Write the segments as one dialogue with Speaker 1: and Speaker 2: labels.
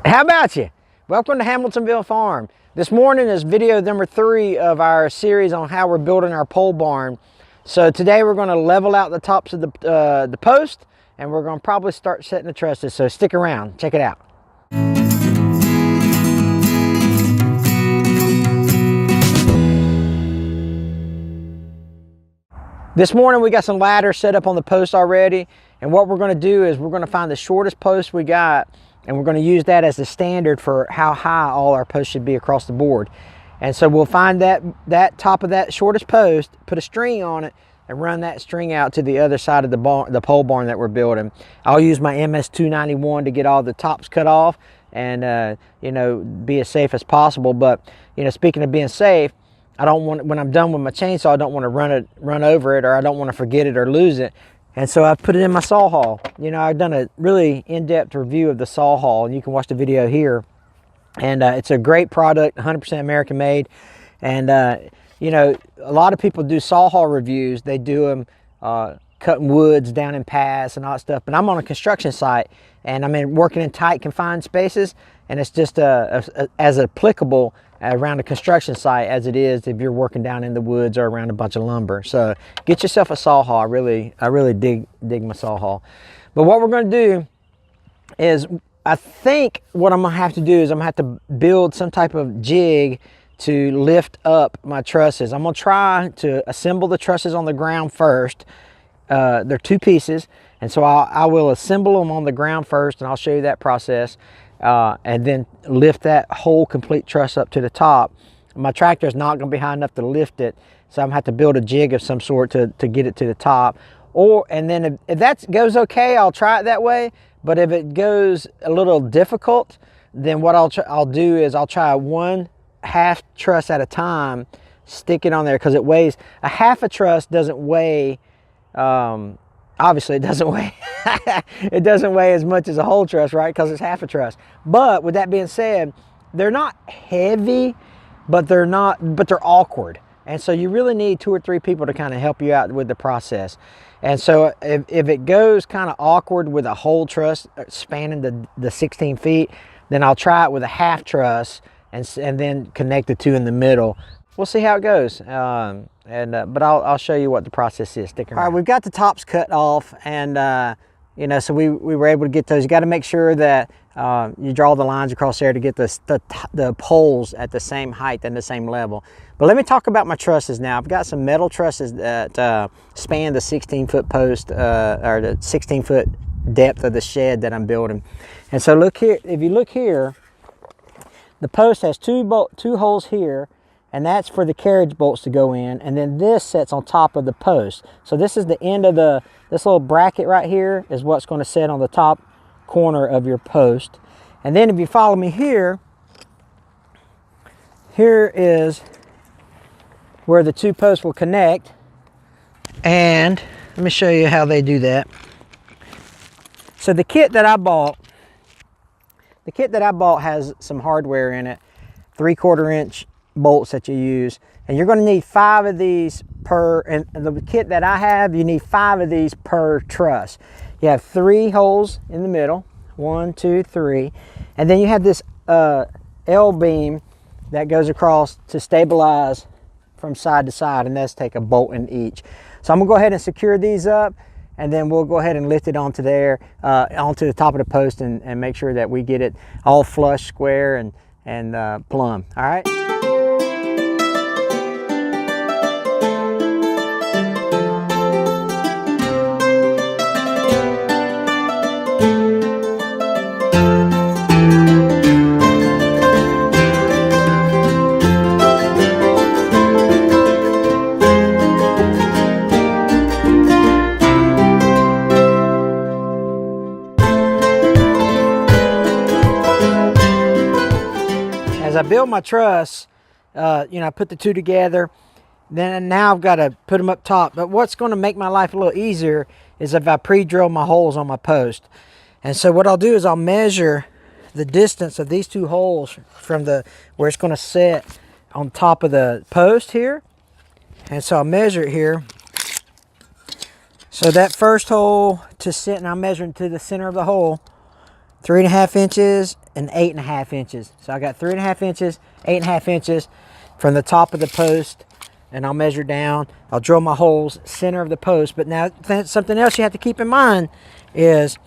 Speaker 1: How about you? Welcome to Hamiltonville Farm. This morning is video number 3 of our series on how we're building our pole barn. So today we're going to level out the tops of the post, and we're going to probably start setting the trusses. So stick around, check it out. This morning we got some ladders set up on the post already, and what we're going to do is we're going to find the shortest post we got, and we're going to use that as the standard for how high all our posts should be across the board. And so we'll find that top of that shortest post, put a string on it, and run that string out to the other side of the pole barn that we're building. I'll use my MS-291 to get all the tops cut off and you know, be as safe as possible. But you know, speaking of being safe, I don't want, when I'm done with my chainsaw, I don't want to run over it, or I don't want to forget it or lose it. And so I've put it in my saw haul. You know, I've done a really in-depth review of the saw haul, and you can watch the video here. And it's a great product, 100% American made. And you know, a lot of people do saw haul reviews. They do them cutting woods down in paths and all that stuff. But I'm on a construction site, and I'm working in tight, confined spaces, and it's just as applicable around a construction site as it is if you're working down in the woods or around a bunch of lumber. So get yourself a saw haul. I really dig my saw haul. But what we're going to do is, I think what I'm going to have to do is I'm going to have to build some type of jig to lift up my trusses. I'm going to try to assemble the trusses on the ground first. They're 2 pieces, and so I will assemble them on the ground first, and I'll show you that process. And then lift that whole complete truss up to the top. My tractor is not going to be high enough to lift it, so I'm going to have to build a jig of some sort to get it to the top. And then if that goes okay, I'll try it that way. But if it goes a little difficult, then what I'll do is I'll try 1/2 truss at a time, stick it on there, because it weighs, a half a truss doesn't weigh, obviously it doesn't weigh it doesn't weigh as much as a whole truss, right? Because it's half a truss. But with that being said, they're not heavy, but they're awkward. And so you really need 2 or 3 people to kind of help you out with the process. And so if it goes kind of awkward with a whole truss spanning the 16 feet, then I'll try it with a half truss and then connect the 2 in the middle. We'll see how it goes. But I'll show you what the process is. Stick around. All right, we've got the tops cut off, and you know, so we were able to get those. You got to make sure that you draw the lines across there to get the poles at the same height and the same level. But let me talk about my trusses now. I've got some metal trusses that span the 16-foot post, or the 16-foot depth of the shed that I'm building. And so look here. If you look here, the post has 2 holes here, and that's for the carriage bolts to go in, and then this sets on top of the post. So this is the end of this little bracket right here is what's going to set on the top corner of your post. And then if you follow me here is where the 2 posts will connect, and let me show you how they do that. So the kit that I bought has some hardware in it, 3/4 inch bolts that you use, and you're going to need 5 of these per, and the kit that I have, you need 5 of these per truss. You have 3 holes in the middle, 1, 2, 3, and then you have this L beam that goes across to stabilize from side to side, and that's take a bolt in each. So I'm gonna go ahead and secure these up, and then we'll go ahead and lift it onto there, onto the top of the post, and make sure that we get it all flush, square, and plumb. All right. As I build my truss, you know, I put the 2 together, then now I've got to put them up top. But what's going to make my life a little easier is if I pre-drill my holes on my post. And so what I'll do is I'll measure the distance of these 2 holes from where it's going to set on top of the post here. And so I'll measure it here. So that first hole to sit, and I'm measuring to the center of the hole, 3.5 inches, and 8.5 inches. So I got 3.5 inches, 8.5 inches from the top of the post, and I'll measure down. I'll drill my holes center of the post. But now something else you have to keep in mind is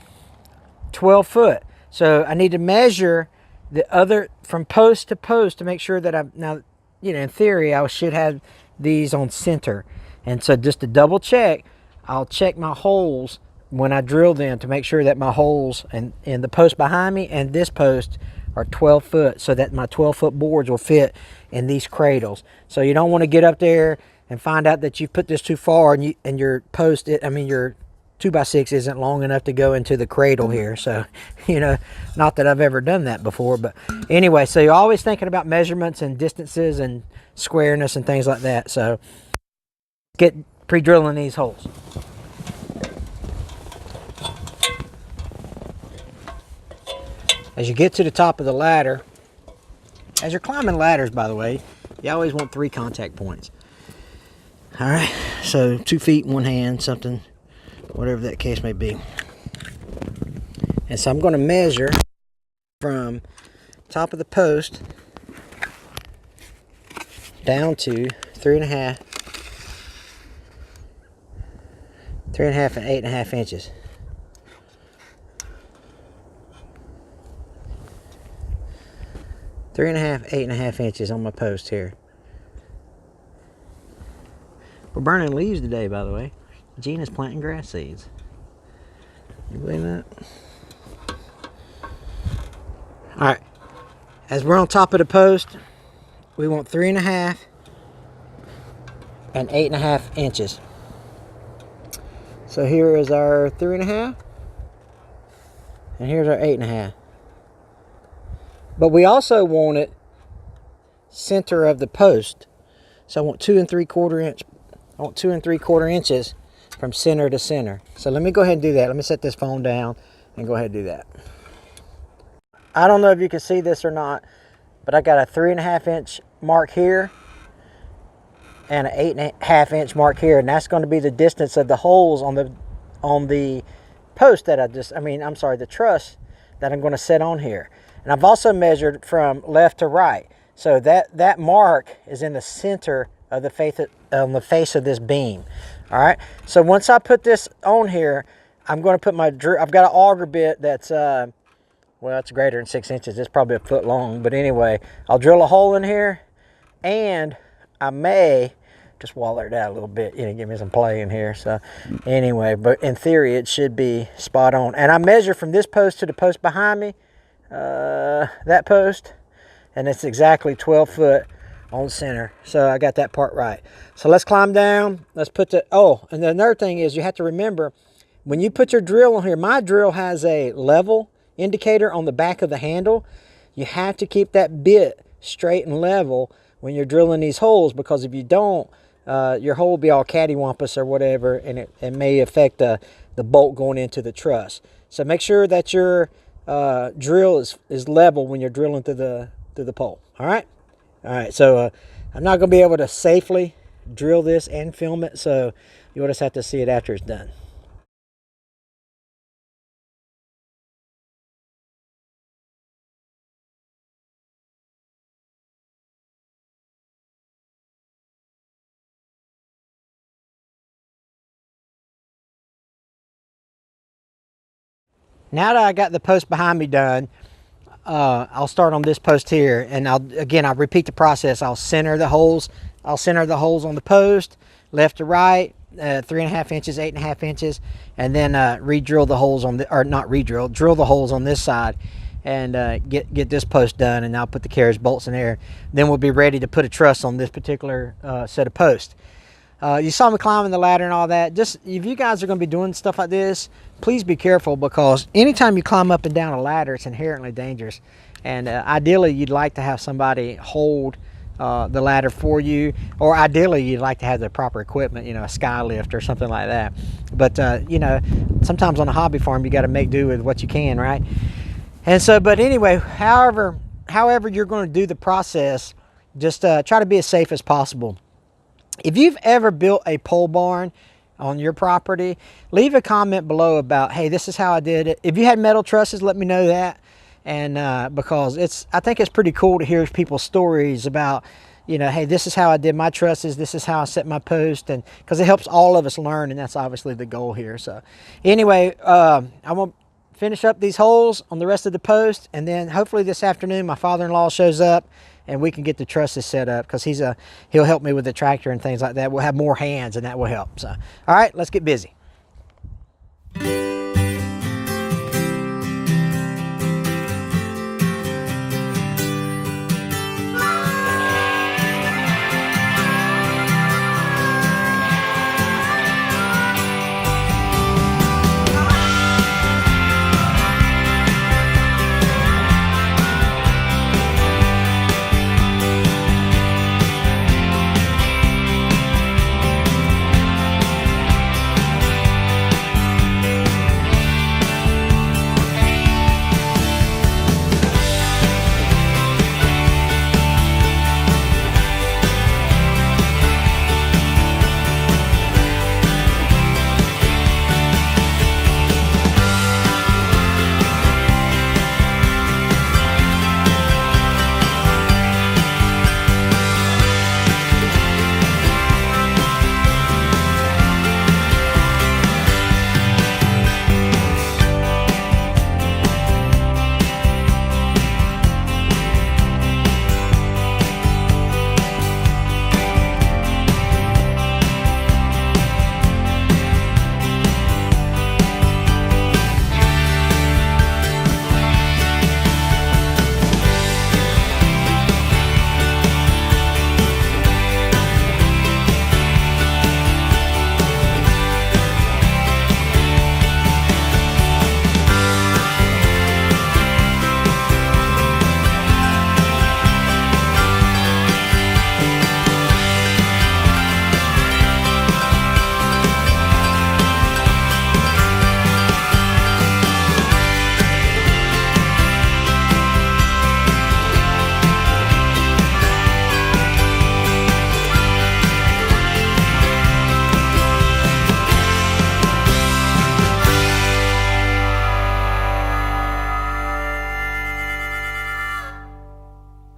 Speaker 1: 12 foot. So I need to measure the other from post to post to make sure that I'm now, you know, in theory I should have these on center. And so just to double check, I'll check my holes when I drill them to make sure that my holes and the post behind me and this post are 12 foot, so that my 12-foot boards will fit in these cradles. So you don't want to get up there and find out that you've put this too far and your post, your 2x6 isn't long enough to go into the cradle here. So, you know, not that I've ever done that before, but anyway, so you're always thinking about measurements and distances and squareness and things like that. So get pre-drilling these holes. As you get to the top of the ladder, as you're climbing ladders, by the way, you always want 3 contact points. All right, so 2 feet, 1 hand, something, whatever that case may be. And so I'm going to measure from top of the post down to 3.5 and 8.5 inches. 3.5, 8.5 inches on my post here. We're burning leaves today, by the way. Gene is planting grass seeds. You believe that? All right. As we're on top of the post, we want 3.5 and 8.5 inches. So here is our 3.5, and here's our 8.5. But we also want it center of the post. So I want 2 3/4 inch. I want 2 3/4 inches from center to center. So let me go ahead and do that. Let me set this phone down and go ahead and do that. I don't know if you can see this or not, but I got a 3.5 inch mark here and an 8.5 inch mark here, and that's going to be the distance of the holes on the post that the truss that I'm going to set on here. And I've also measured from left to right. So that mark is in the center of the face of this beam. All right. So once I put this on here, I'm going to put I've got an auger bit that's, well, it's greater than 6 inches. It's probably a foot long. But anyway, I'll drill a hole in here, and I may just waller it out a little bit, give me some play in here. So anyway, but in theory, it should be spot on. And I measure from this post to the post behind me, that post, and it's exactly 12 foot on center. So I got that part right. So let's climb down. Let's put and another thing is you have to remember when you put your drill on here, my drill has a level indicator on the back of the handle. You have to keep that bit straight and level when you're drilling these holes, because if you don't, your hole will be all cattywampus or whatever, and it may affect the bolt going into the truss. So make sure that your drill is level when you're drilling through the pole. All right. So I'm not going to be able to safely drill this and film it, so you'll just have to see it after it's done. Now that I got the post behind me done, I'll start on this post here, and I'll repeat the process. I'll center the holes. I'll center the holes on the post, left to right, 3.5 inches, 8.5 inches, and then re-drill the holes drill the holes on this side, and get this post done, and I'll put the carriage bolts in there. Then we'll be ready to put a truss on this particular set of posts. You saw me climbing the ladder and all that. Just if you guys are going to be doing stuff like this, please be careful, because anytime you climb up and down a ladder, it's inherently dangerous. And ideally, you'd like to have somebody hold the ladder for you, or ideally, you'd like to have the proper equipment, a sky lift or something like that. But sometimes on a hobby farm, you got to make do with what you can, right? And so, but anyway, however you're going to do the process, just try to be as safe as possible. If you've ever built a pole barn, on your property, leave a comment below about, hey, this is how I did it. If you had metal trusses, let me know that. And because I think it's pretty cool to hear people's stories about, you know, hey, this is how I did my trusses, this is how I set my post, and because it helps all of us learn, and that's obviously the goal here. So anyway, I'm gonna finish up these holes on the rest of the post, and then hopefully this afternoon my father-in-law shows up and we can get the trusses set up, because he'll help me with the tractor and things like that. We'll have more hands and that will help. So all right, let's get busy.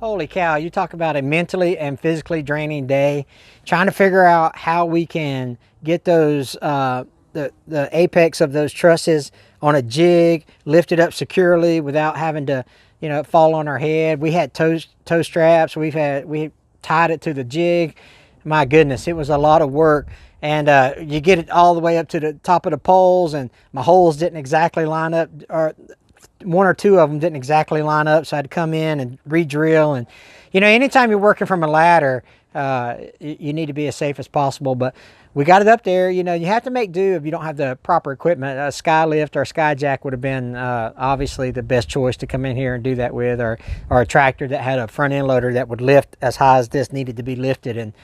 Speaker 1: Holy cow, you talk about a mentally and physically draining day, trying to figure out how we can get those, the apex of those trusses on a jig, lifted up securely without having to, you know, fall on our head. We had toe straps, we tied it to the jig. My goodness, it was a lot of work. And you get it all the way up to the top of the poles, and my holes didn't exactly line up, or one or two of them didn't exactly line up, so I had to come in and re-drill. And you know, anytime you're working from a ladder, you need to be as safe as possible. But we got it up there. You know, you have to make do if you don't have the proper equipment. A sky lift or a sky jack would have been obviously the best choice to come in here and do that with, or a tractor that had a front end loader that would lift as high as this needed to be lifted,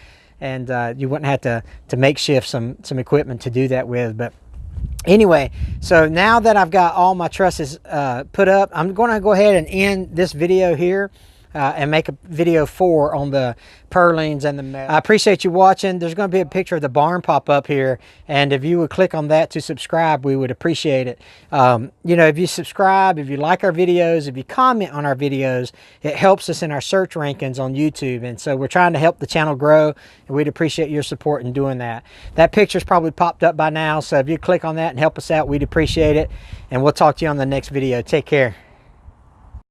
Speaker 1: and you wouldn't have to makeshift some equipment to do that with. But anyway, so now that I've got all my trusses put up, I'm going to go ahead and end this video here and make a video 4 on the purlins and the metal. I appreciate you watching. There's going to be a picture of the barn pop up here, and if you would click on that to subscribe, we would appreciate it. You know, if you subscribe, if you like our videos, if you comment on our videos, it helps us in our search rankings on YouTube, and so we're trying to help the channel grow, and we'd appreciate your support in doing that. That picture's probably popped up by now, so if you click on that and help us out, we'd appreciate it, and we'll talk to you on the next video. Take care.